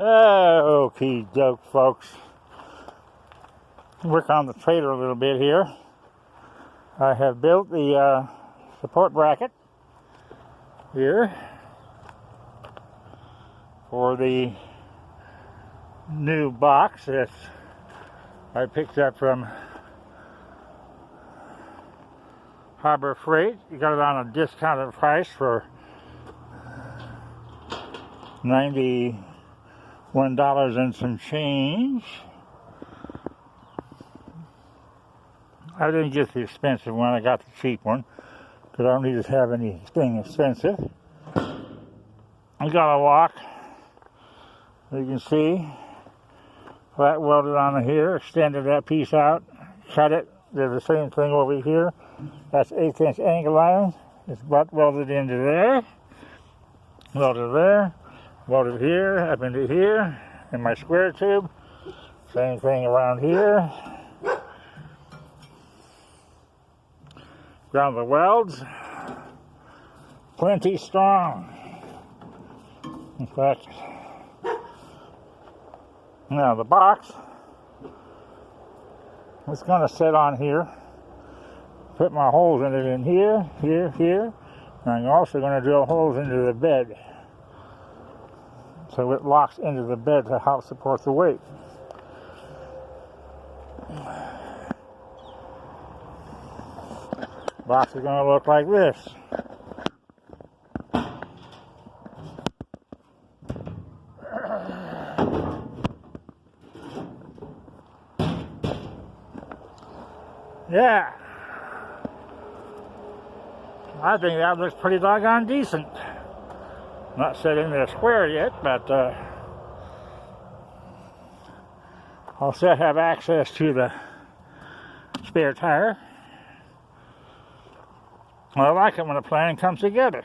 Okay, doke, folks. Work on the trailer a little bit here. I have built the support bracket here for the new box that I picked up from Hobart Freight. You got it on a discounted price for $91 and some change. I didn't get the expensive one, I got the cheap one because I don't need to have anything expensive. I got a lock, you can see, flat welded on here, extended that piece out, cut it, did the same thing over here. That's 1/8" angle iron, it's butt welded into there, welded here, up into here, in my square tube, same thing around here. Ground the welds, plenty strong. In fact, now the box is going to sit on here. Put my holes in it in here, here. And I'm also going to drill holes into the bed so it locks into the bed to help support the weight. Box is going to look like this. Yeah, I think that looks pretty doggone decent. Not set in there square yet, but I'll still have access to the spare tire. I like it when a plan comes together.